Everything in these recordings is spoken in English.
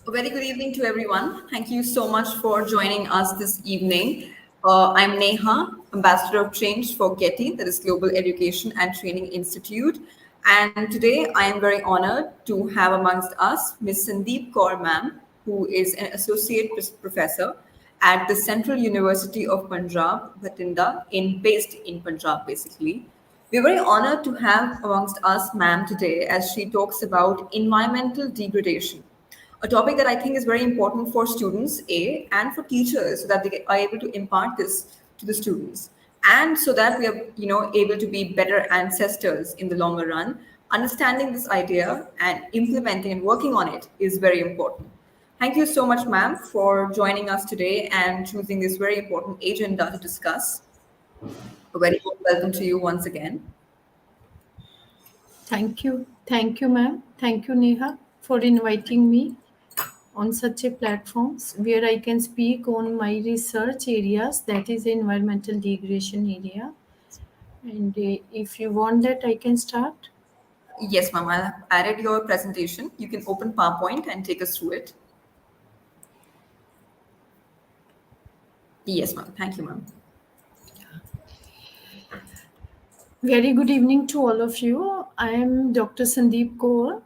A very good evening to everyone. Thank you so much for joining us this evening. I'm Neha, Ambassador of Change for GETI, that is Global Education and Training Institute. And today I am very honored to have amongst us Ms. Sandeep Kaur ma'am, who is an Associate Professor at the Central University of Punjab, Bhatinda, based in Punjab, basically. We're very honored to have amongst us ma'am today as she talks about environmental degradation, a topic that I think is very important for students, and for teachers, so that they are able to impart this to the students, and so that we are, able to be better ancestors in the longer run. Understanding this idea and implementing and working on it is very important. Thank you so much, ma'am, for joining us today and choosing this very important agenda to discuss. A very warm welcome to you once again. Thank you. Thank you, ma'am. Thank you, Neha, for inviting me on such a platforms where I can speak on my research areas, that is environmental degradation area. And if you want that, I can start. Yes, ma'am, I've added your presentation. You can open PowerPoint and take us through it. Yes, ma'am. Thank you, ma'am. Very good evening to all of you. I am Dr. Sandeep Kaur,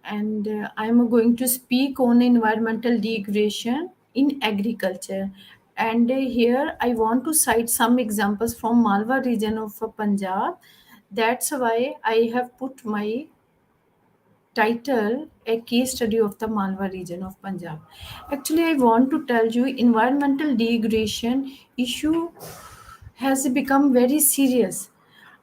and I am going to speak on environmental degradation in agriculture. And here I want to cite some examples from Malwa region of Punjab. That's why I have put my title a case study of the Malwa region of Punjab. Actually, I want to tell you environmental degradation issue has become very serious.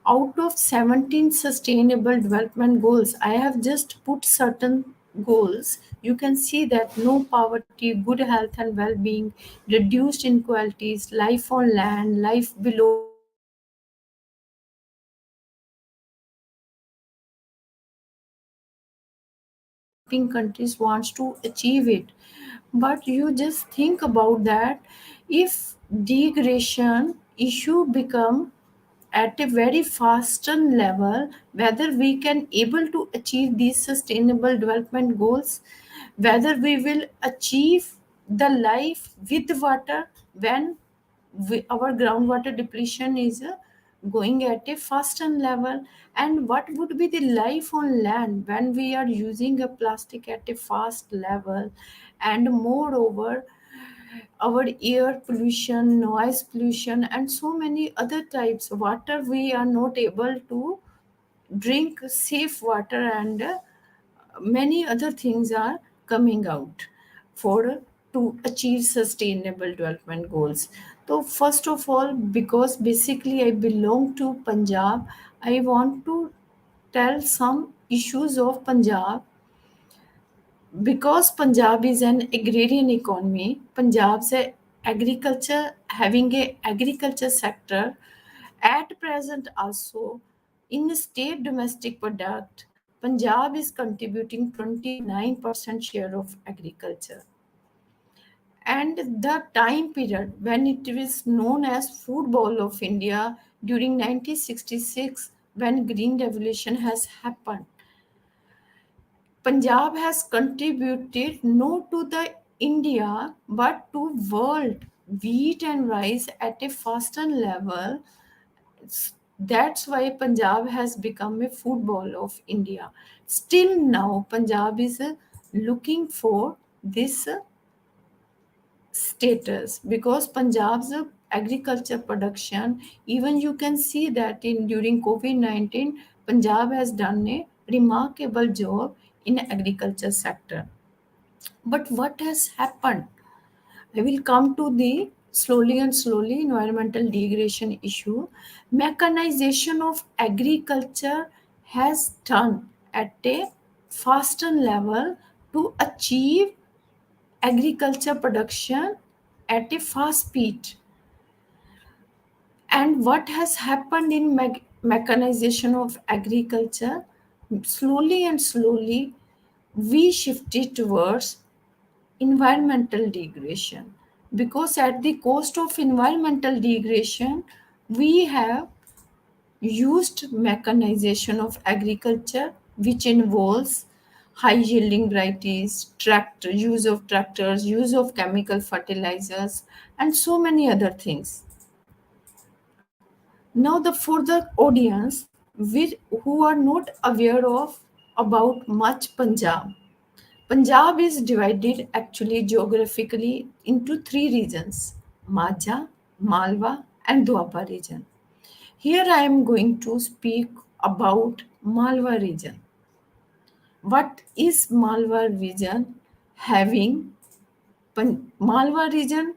Out of 17 sustainable development goals, I have just put certain goals. You can see that no poverty, good health and well-being, reduced inequalities, life on land, life below poverty line, developing countries wants to achieve it. Many developing countries wants to achieve it. But you just think about that, if degradation issue become at a very faster level, whether we can able to achieve these sustainable development goals, whether we will achieve the life with water when our groundwater depletion is going at a faster level, and what would be the life on land when we are using a plastic at a fast level, and moreover our air pollution, noise pollution, and so many other types of water we are not able to drink safe water, and many other things are coming out for to achieve sustainable development goals. So first of all, because basically I belong to Punjab, I want to tell some issues of Punjab. Because Punjab is an agrarian economy, Punjab's agriculture having a agriculture sector at present also in state domestic product, Punjab is contributing 29% share of agriculture. And the time period when it is known as Food Bowl of India during 1966, when Green Revolution has happened, Punjab has contributed not to the India but to world wheat and rice at a faster level. That's why Punjab has become a food ball of India. Still now, Punjab is looking for this status because Punjab's agriculture production, even you can see that in during COVID-19, Punjab has done a remarkable job in agriculture sector. But what has happened? I will come to the slowly and slowly environmental degradation issue. Mechanization of agriculture has done at a faster level to achieve agriculture production at a fast speed. And what has happened in mechanization of agriculture? Slowly and slowly, we shifted towards environmental degradation, because at the cost of environmental degradation we have used mechanization of agriculture, which involves high yielding varieties, tractor use of tractors, use of chemical fertilizers, and so many other things. Now, for the audience who are not aware of about much Punjab, Punjab is divided actually geographically into three regions: Majha, Malwa, and Doaba region. Here I am going to speak about Malwa region. What is Malwa region having? Malwa region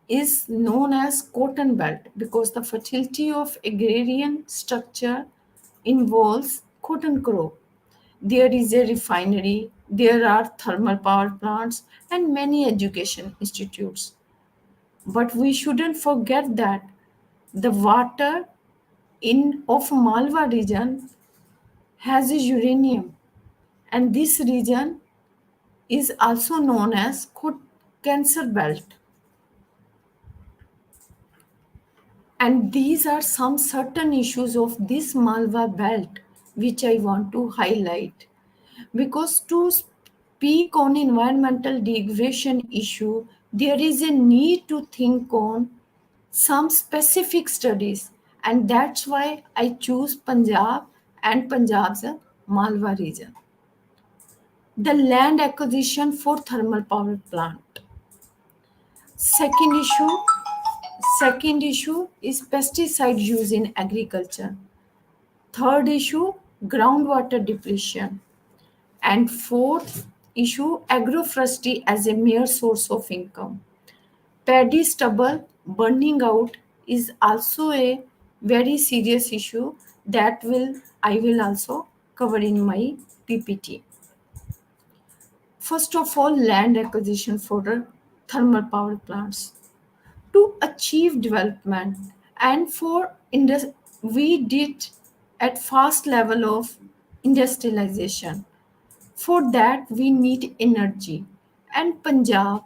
is known as cotton belt because the fertility of agrarian structure involves cotton crop. There is a refinery, there are thermal power plants, and many education institutes. But we shouldn't forget that the water in of Malwa region has a uranium, and this region is also known as cancer belt. And these are some certain issues of this Malwa belt which I want to highlight. Because to speak on environmental degradation issue, there is a need to think on some specific studies, and that's why I choose Punjab and Punjab's Malwa region. The land acquisition for thermal power plant. Second issue, second issue is pesticide use in agriculture. Third issue, groundwater depletion. And fourth issue, agroforestry as a mere source of income. Paddy stubble burning out is also a very serious issue that I will also cover in my PPT. First of all, land acquisition for the thermal power plants. To achieve development and we did at fast level of industrialization. For that, we need energy. And Punjab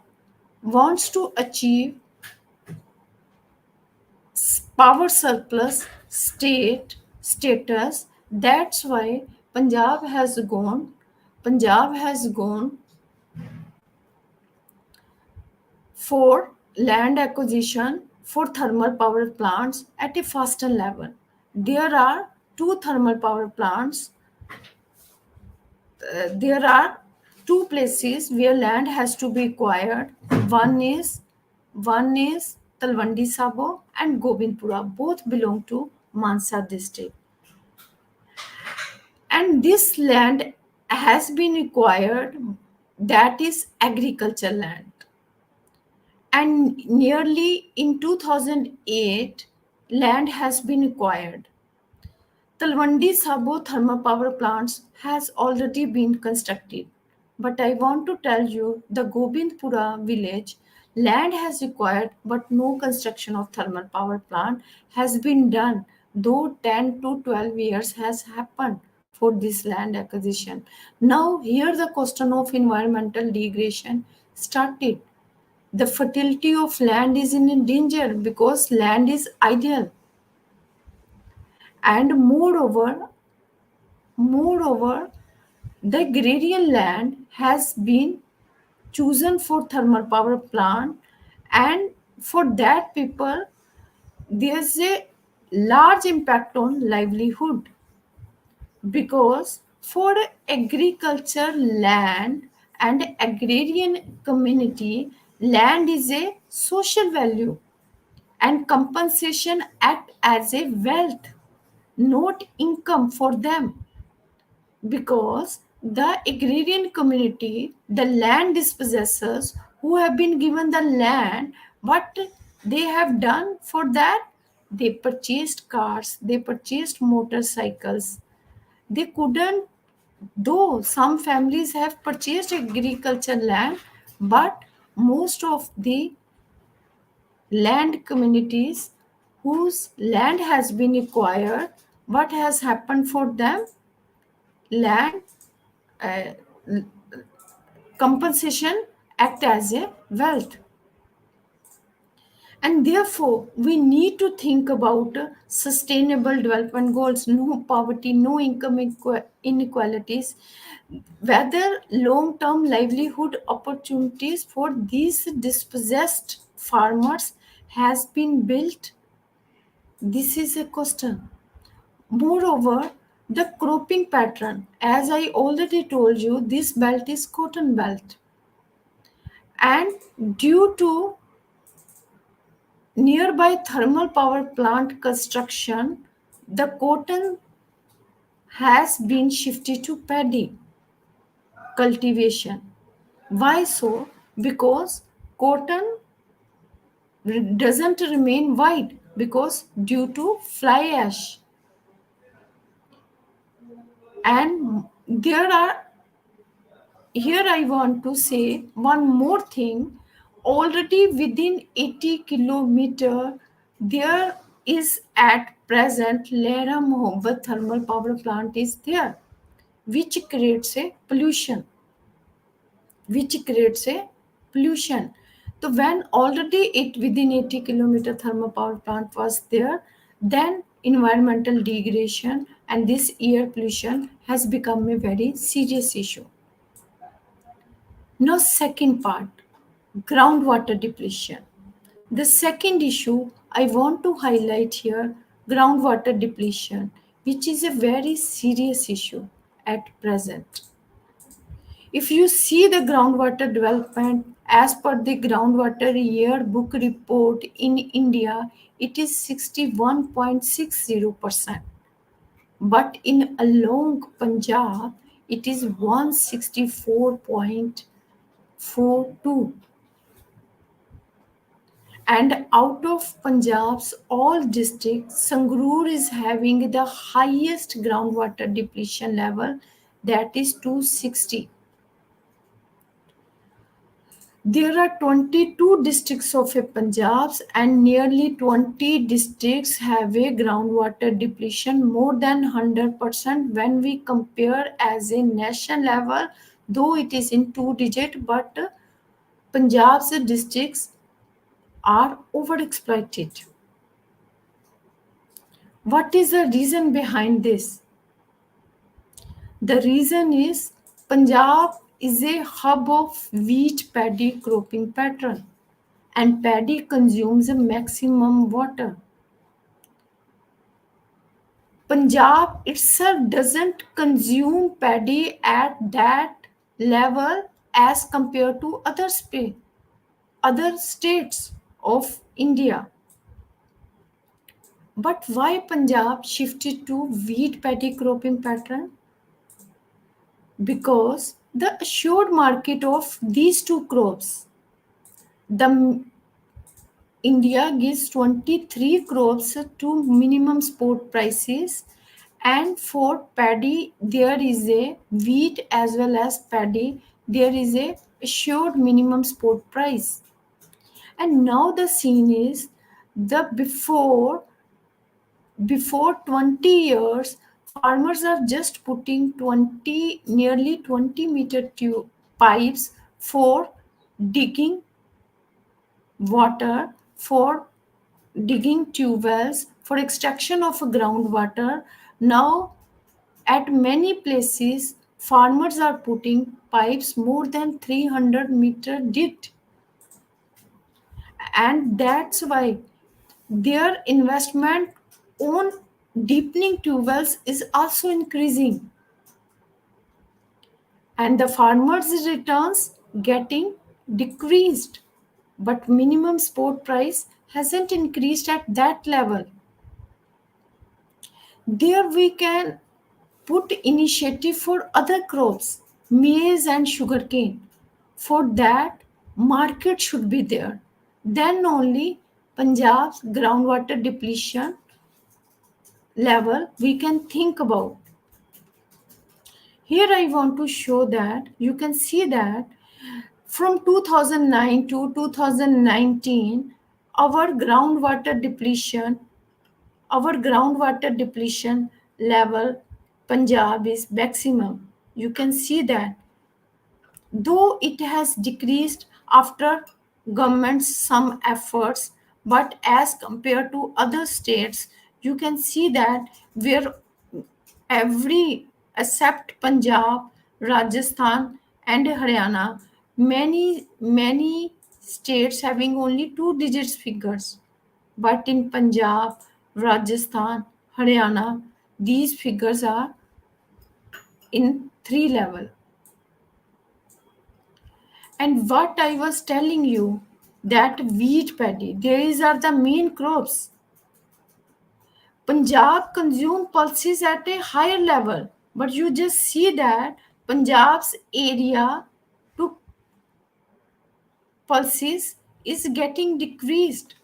wants to achieve power surplus status. That's why Punjab has gone for land acquisition for thermal power plants at a faster level. There are two thermal power plants. There are two places where land has to be acquired. One is Talwandi Sabo and Gobindpura. Both belong to Mansa district. And this land has been acquired, that is agriculture land. And nearly in 2008, land has been acquired. Talwandi Sabo thermal power plants has already been constructed. But I want to tell you the Gobindpura village land has acquired but no construction of thermal power plant has been done, though 10 to 12 years has happened for this land acquisition. Now here the question of environmental degradation started. The fertility of land is in danger because land is ideal. And moreover, the agrarian land has been chosen for thermal power plant, and for that people there's a large impact on livelihood because for agriculture land and agrarian community, land is a social value and compensation act as a wealth, not income for them, because the agrarian community, the land dispossessors who have been given the land, what they have done for that, they purchased cars, they purchased motorcycles. They couldn't, though some families have purchased agriculture land, but most of the land communities whose land has been acquired, what has happened for them? Land uh, compensation act as a wealth. And therefore, we need to think about sustainable development goals, no poverty, no income inequalities, whether long term livelihood opportunities for these dispossessed farmers has been built. This is a question. Moreover, the cropping pattern, as I already told you, this belt is cotton belt. And due to nearby thermal power plant construction, the cotton has been shifted to paddy cultivation. Why so? Because cotton doesn't remain white because due to fly ash. And there are here I want to say one more thing. Already within 80 kilometer, there is at present Lera Mohammed thermal power plant is there, which creates a pollution, which creates a pollution. So when already it within 80 kilometer thermal power plant was there, then environmental degradation and this air pollution has become a very serious issue. Now, second part, groundwater depletion. The second issue I want to highlight here, groundwater depletion, which is a very serious issue at present. If you see the groundwater development as per the groundwater yearbook report in India, it is 61.60%. But in along Punjab, it is 164.42. And out of Punjab's all districts, Sangrur is having the highest groundwater depletion level, that is 260. There are 22 districts of a Punjab and nearly 20 districts have a groundwater depletion more than 100% when we compare as a national level, though it is in two digit, but Punjab's districts are overexploited. What is the reason behind this? The reason is Punjab is a hub of wheat paddy cropping pattern and paddy consumes a maximum water. Punjab itself doesn't consume paddy at that level as compared to other states of India. But why Punjab shifted to wheat paddy cropping pattern? Because the assured market of these two crops, the India gives 23 crops to minimum spot prices, and for paddy there is a wheat as well as paddy there is a assured minimum spot price. And now the scene is the before 20 years farmers are just putting 20 nearly 20-meter tube pipes for digging water, for digging tube wells for extraction of groundwater. Now at many places farmers are putting pipes more than 300-meter digged, and that's why their investment on deepening tube wells is also increasing and the farmers returns getting decreased, but minimum spot price hasn't increased at that level. There we can put initiative for other crops, maize and sugarcane. For that, market should be there. Then only Punjab's groundwater depletion level we can think about. Here I want to show that you can see that from 2009 to 2019, our groundwater depletion our groundwater depletion level Punjab is maximum. You can see that though it has decreased after government's some efforts, but as compared to other states, you can see that where every except Punjab, Rajasthan, and Haryana, many states having only two digits figures. But in Punjab, Rajasthan, Haryana, these figures are in three level. And what I was telling you, that wheat paddy, these are the main crops. Punjab consume pulses at a higher level, but you just see that Punjab's area to pulses is getting decreased.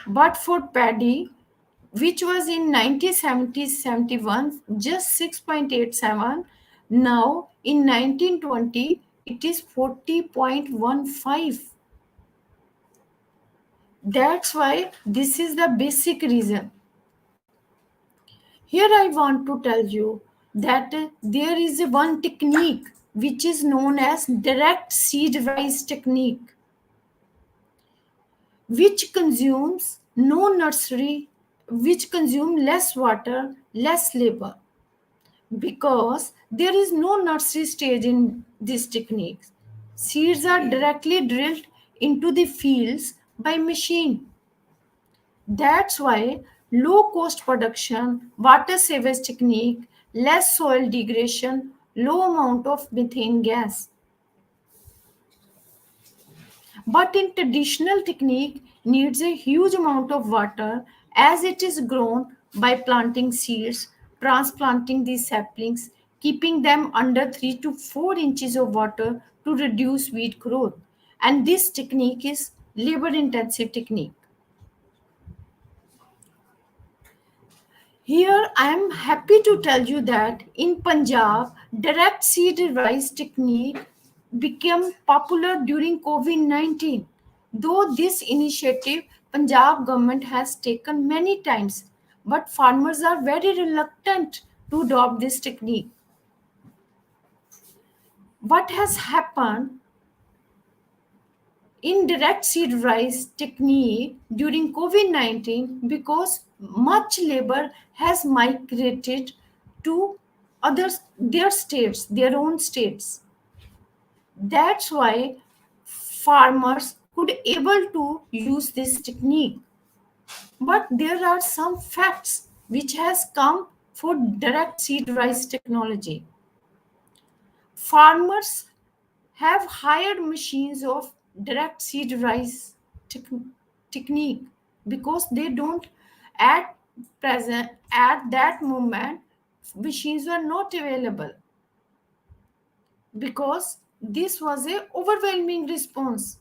But for paddy, which was in 1970-71 just 6.87, now in 1920 it is 40.15. That's why this is the basic reason. Here I want to tell you that there is one technique which is known as direct seed rise technique, which consumes no nursery, which consume less water, less labor, because there is no nursery stage in this technique. Seeds are directly drilled into the fields by machine. That's why low cost production, water savage technique, less soil degradation, low amount of methane gas. But in traditional technique needs a huge amount of water as it is grown by planting seeds, transplanting these saplings, keeping them under 3 to 4 inches of water to reduce weed growth. And this technique is labor intensive technique. Here I am happy to tell you that in Punjab, direct seed rice technique became popular during COVID-19. Though this initiative Punjab government has taken many times, but farmers are very reluctant to adopt this technique. What has happened in direct seed rice technique during COVID-19, because much labor has migrated to others, their states, their own states. That's why farmers could able to use this technique. But there are some facts which has come for direct seed rice technology. Farmers have hired machines of direct seed rice technique, because they don't at present at that moment machines were not available, because this was a overwhelming response,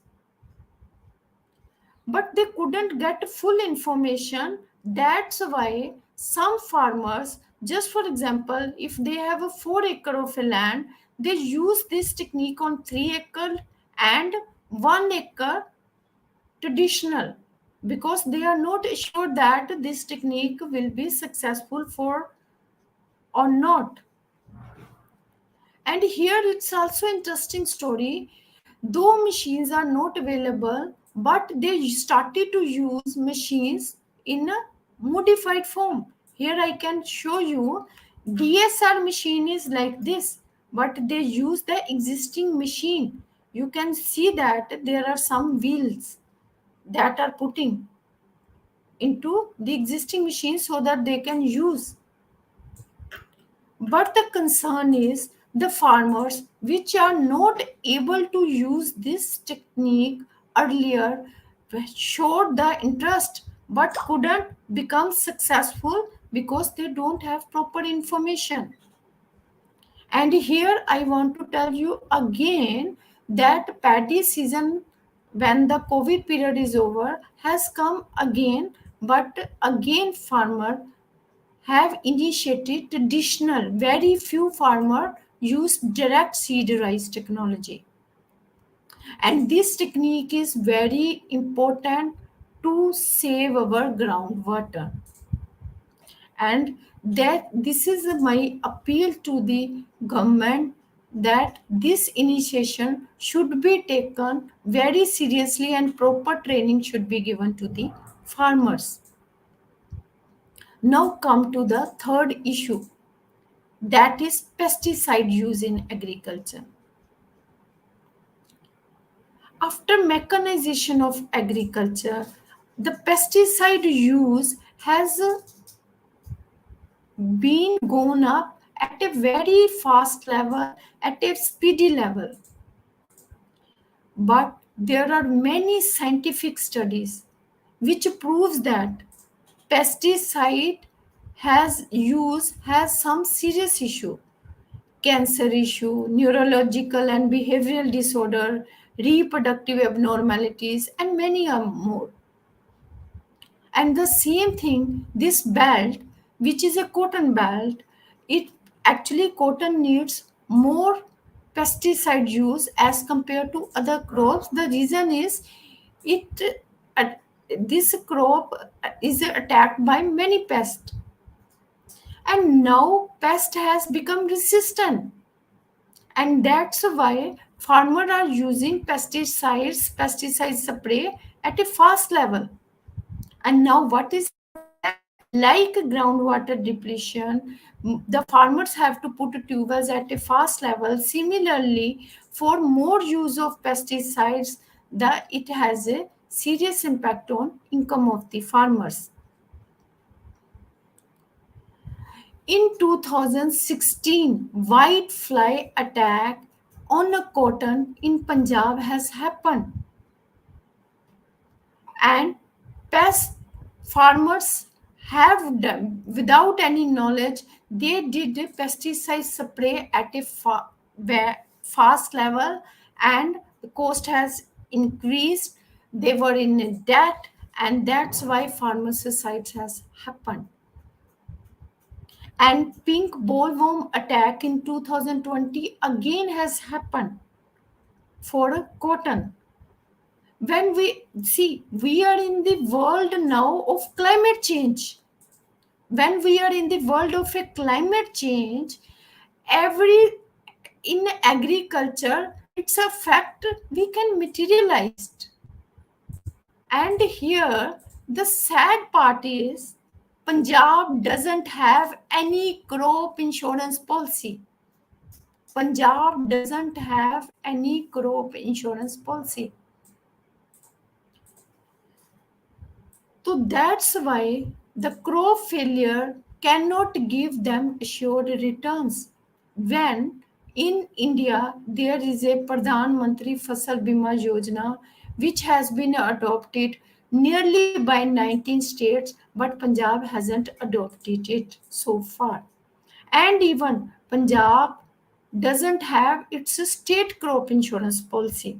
but they couldn't get full information. That's why some farmers, just for example, if they have a 4 acre of a land, they use this technique on 3 acre and 1 acre traditional, because they are not sure that this technique will be successful for or not. And here it's also interesting story. Though machines are not available, but they started to use machines in a modified form. Here I can show you DSR machine is like this, but they use the existing machine. You can see that there are some wheels that are putting into the existing machine so that they can use. But the concern is the farmers which are not able to use this technique earlier showed the interest but couldn't become successful because they don't have proper information. And here I want to tell you again that paddy season, when the COVID period is over, has come again, but again farmer have initiated traditional. Very few farmer use direct seed rice technology. And this technique is very important to save our groundwater. And that this is my appeal to the government, that this initiation should be taken very seriously and proper training should be given to the farmers. Now come to the third issue, that is pesticide use in agriculture. After mechanization of agriculture, the pesticide use has been gone up at a very fast level, at a speedy level. But there are many scientific studies which proves that pesticide has some serious issue, cancer issue, neurological and behavioral disorder, reproductive abnormalities, and many more. And the same thing, this belt, which is a cotton belt, it actually cotton needs more pesticide use as compared to other crops. The reason is it uh, this crop is attacked by many pests, and now pest has become resistant, and that's why farmers are using pesticide spray at a fast level. And now what is happening? Like groundwater depletion, the farmers have to put tubers at a fast level. Similarly, for more use of pesticides, that it has a serious impact on income of the farmers. In 2016, white fly attack on a cotton in Punjab has happened, and pest farmers have done without any knowledge. They did a pesticide spray at a fast level, and the cost has increased. They were in debt, and that's why farmer suicides has happened. And pink bollworm attack in 2020 again has happened for a cotton. When we see, we are in the world now of climate change. When we are in the world of a climate change, every in agriculture, it's a fact we can materialize. And here, the sad part is Punjab doesn't have any crop insurance policy. Punjab doesn't have any crop insurance policy. So that's why the crop failure cannot give them assured returns. When in India there is a Pradhan Mantri Fasal Bima Yojana which has been adopted nearly by 19 states, but Punjab hasn't adopted it so far. And even Punjab doesn't have its state crop insurance policy.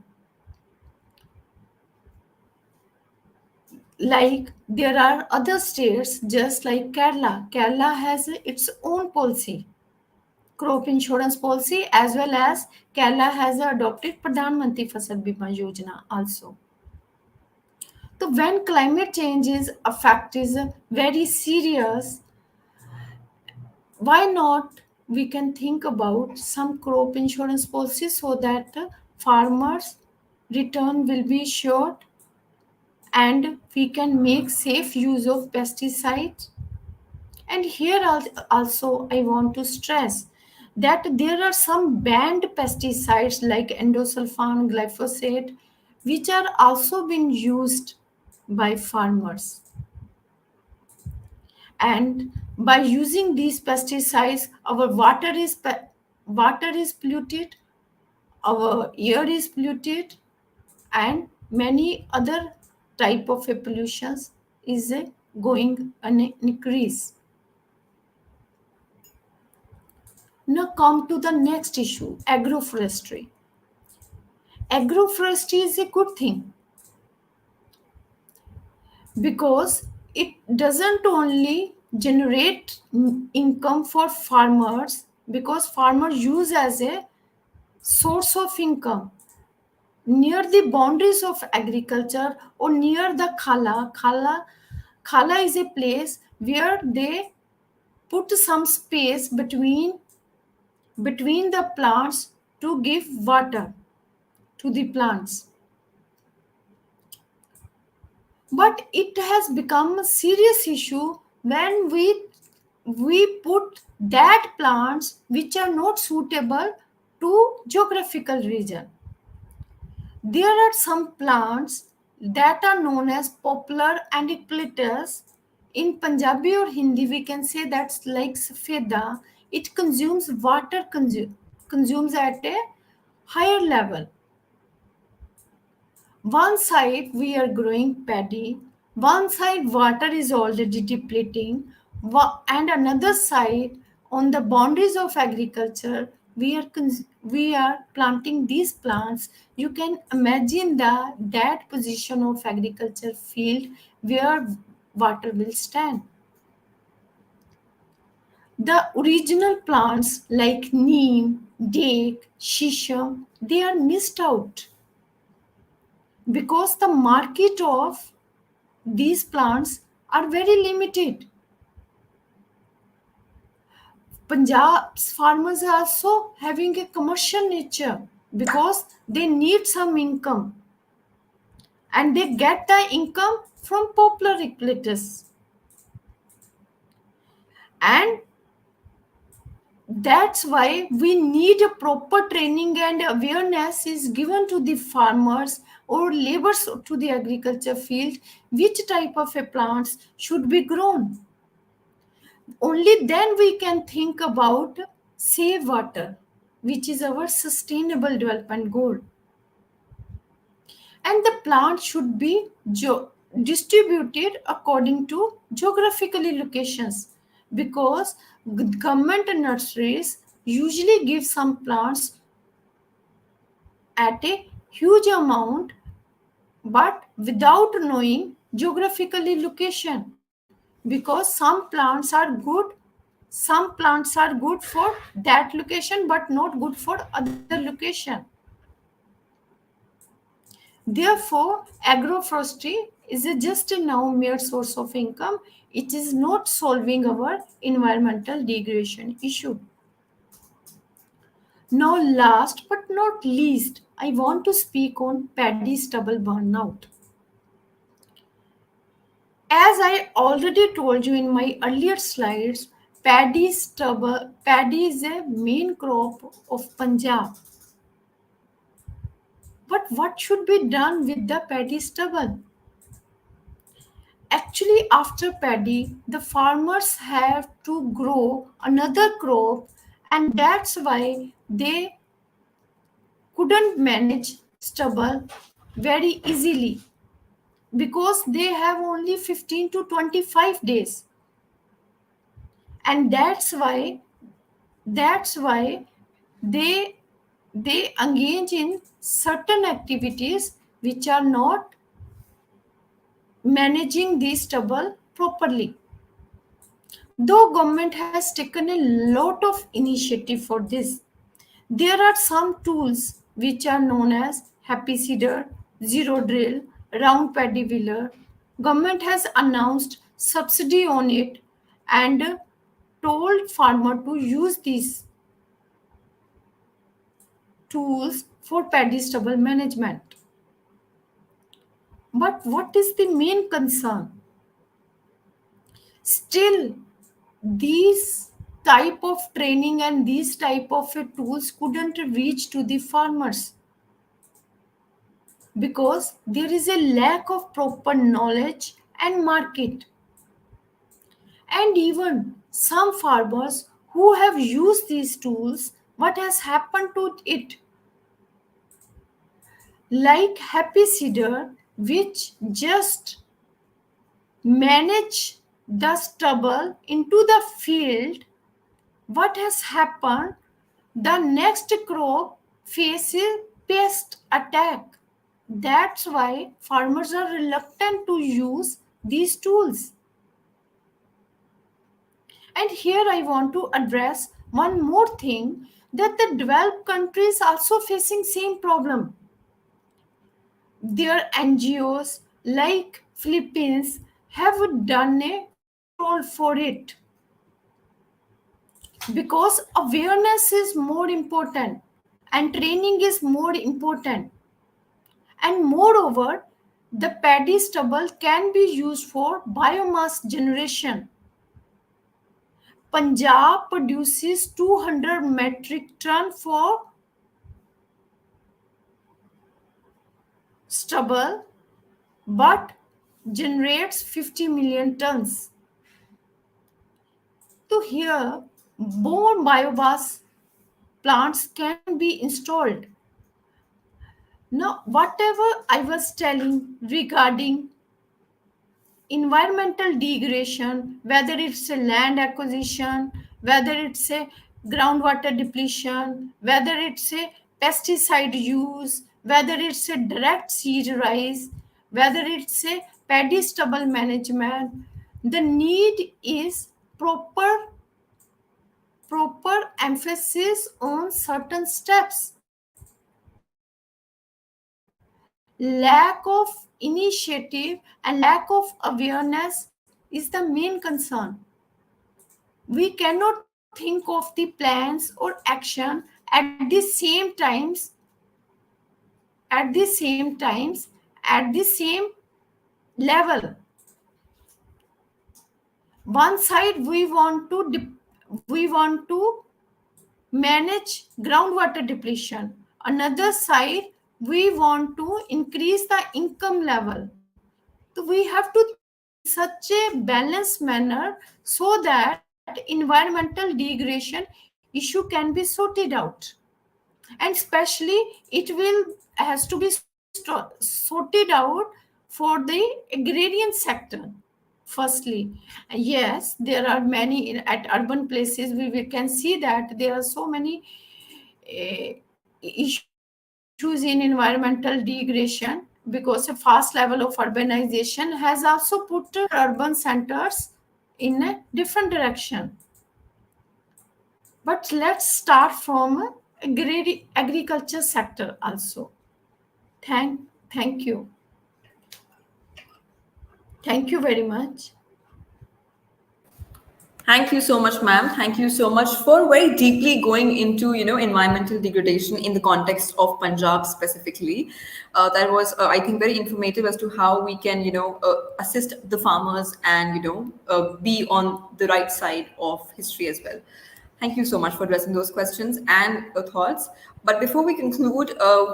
Like there are other states just like Kerala has its own policy, crop insurance policy, as well as Kerala has adopted Pradhan Mantri Fasal Bima Yojana also. So when climate change is effect is very serious, why not we can think about some crop insurance policy so that farmers return will be short, and we can make safe use of pesticides. And here also I want to stress that there are some banned pesticides like endosulfan, glyphosate, which are also being used by farmers. And by using these pesticides, our water is polluted, our air is polluted, and many other type of pollutions is going an increase. Now come to the next issue, agroforestry. Agroforestry is a good thing because it doesn't only generate income for farmers, because farmers use as a source of income near the boundaries of agriculture or near the khala is a place where they put some space between the plants to give water to the plants. but it has become a serious issue when we put that plants which are not suitable to geographical region. There are some plants that are known as popular antiplitus. In Punjabi or Hindi, we can say that's like safeda. It consumes water, consumes at a higher level. One side we are growing paddy, one side water is already depleting, and another side on the boundaries of agriculture we are planting these plants. You can imagine that position of agriculture field where water will stand. The original plants like neem, date, shisham, they are missed out because the market of these plants are very limited. Punjab's farmers are also having a commercial nature because they need some income and they get the income from popular eucalyptus. And that's why we need a proper training and awareness is given to the farmers or laborers to the agriculture field which type of a plants should be grown. Only then we can think about save water, which is our sustainable development goal. And the plant should be distributed according to geographically locations because government nurseries usually give some plants at a huge amount but without knowing geographically location, because some plants are good for that location but not good for other location. Therefore agroforestry is just a now mere source of income. It is not solving our environmental degradation issue. Now last but not least, I want to speak on paddy stubble burnout. As I already told you in my earlier slides, paddy is a main crop of Punjab. But what should be done with the paddy stubble? Actually, after paddy, the farmers have to grow another crop, and that's why they couldn't manage stubble very easily because they have only 15 to 25 days, and that's why they they engage in certain activities which are not managing the stubble properly. Though government has taken a lot of initiative for this, there are some tools which are known as happy seeder, zero drill, round paddy wheeler. Government has announced subsidy on it and told farmer to use these tools for paddy stubble management. But what is the main concern? Still, these type of training and these type of tools couldn't reach to the farmers because there is a lack of proper knowledge and market. And even some farmers who have used these tools, what has happened to it? Like happy seeder, which just manage the stubble into the field, what has happened? The next crop faces pest attack. That's why farmers are reluctant to use these tools. And here I want to address one more thing, that the developed countries also facing same problem. Their NGOs like Philippines have done a control for it because awareness is more important and training is more important. And moreover, The paddy stubble can be used for biomass generation. Punjab produces 200 metric ton for stubble but generates 50 million tons. So here, more biomass plants can be installed. Now, whatever I was telling regarding environmental degradation, whether it's a land acquisition, whether it's a groundwater depletion, whether it's a pesticide use, whether it's a direct seed rise, whether it's a paddy stubble management, the need is proper emphasis on certain steps. Lack of initiative and lack of awareness is the main concern. We cannot think of the plans or action at the same times, at the same level. One side we want to manage groundwater depletion. Another side, we want to increase the income level. So we have to think in such a balanced manner so that environmental degradation issue can be sorted out. And especially it will has to be sorted out for the agrarian sector. Firstly, yes, there are many at urban places. We can see that there are so many issues in environmental degradation because a fast level of urbanization has also put urban centers in a different direction. But let's start from agriculture sector also. Thank you. Thank you very much. Thank you so much, ma'am. Thank you so much for very deeply going into, environmental degradation in the context of Punjab specifically. That was, I think, very informative as to how we can, assist the farmers and, be on the right side of history as well. Thank you so much for addressing those questions and thoughts. But before we conclude,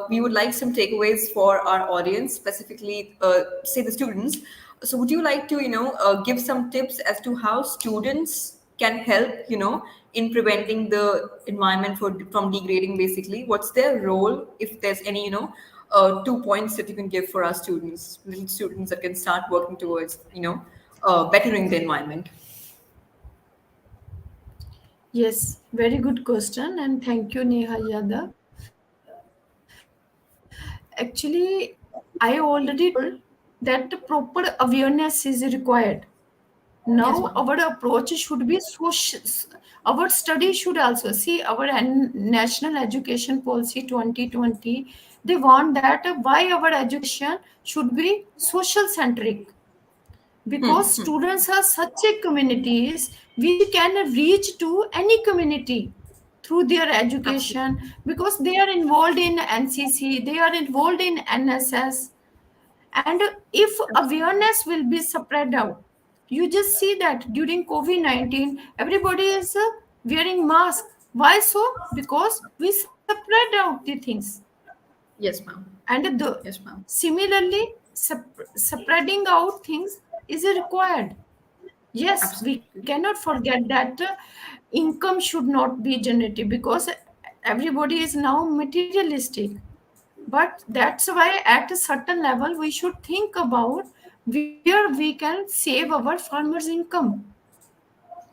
we would like some takeaways for our audience, specifically, say the students. So, would you like to, give some tips as to how students can help, in preventing the environment from degrading? Basically, what's their role? If there's any, 2 points that you can give for our students, little students that can start working towards, bettering the environment. Yes, very good question, and thank you, Neha Yadav. Actually, I already told that the proper awareness is required. Yes, Now, ma'am. our approach should be social. Our study should also see our National Education Policy 2020. They want that why our education should be social centric because students are such a communities which can reach to any community through their Absolutely. education because they are involved in NCC, they are involved in NSS, and if awareness will be spread out, you just see that during COVID-19 everybody is wearing mask. Why so? Because we spread out the things. Yes, ma'am. And Yes, ma'am. similarly spreading out things is required. Yes, we Absolutely. cannot forget that income should not be generated because everybody is now materialistic. But that's why at a certain level we should think about where we can save our farmers income,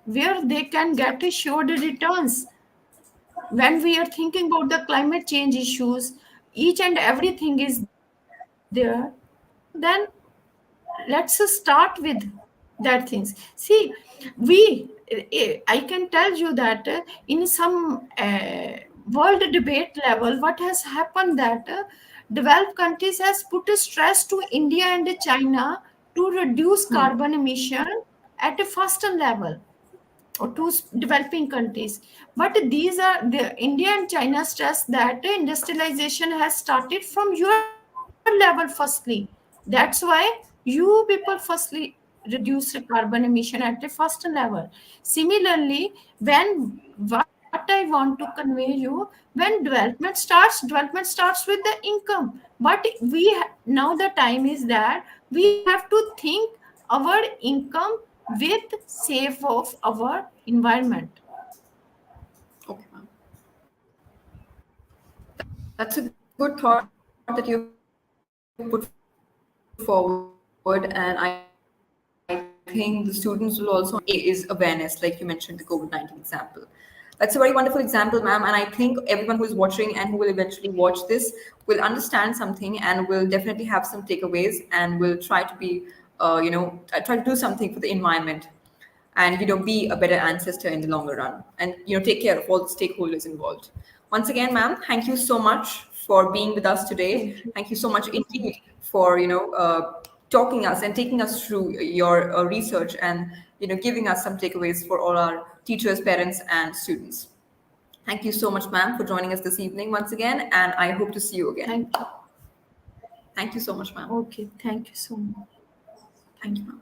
where they can get assured returns. When we are thinking about the climate change issues, each and everything is there, then let's start with that things. See, we I can tell you that in some world debate level what has happened that developed countries has put a stress to India and China to reduce carbon emission at a faster level, or to developing countries. But these are the India and China stress that industrialization has started from your level firstly. That's why you people firstly reduce the carbon emission at the first level. Similarly, when what I want to convey you, when development starts with the income. But now the time is that we have to think our income with save of our environment. Okay, ma'am. That's a good thought that you've put forward, and I think the students will also understand that is awareness, like you mentioned, the COVID-19 example. That's a very wonderful example, ma'am. And I think everyone who is watching and who will eventually watch this will understand something and will definitely have some takeaways and will try to be, try to do something for the environment and be a better ancestor in the longer run and take care of all the stakeholders involved. Once again, ma'am, thank you so much for being with us today. Thank you so much Thank you. indeed for talking us and taking us through your research and giving us some takeaways for all our teachers, parents, and students. Thank you so much, ma'am, for joining us this evening once again, and I hope to see you again. Thank you. Thank you so much, ma'am. Okay, thank you so much. Thank you, ma'am.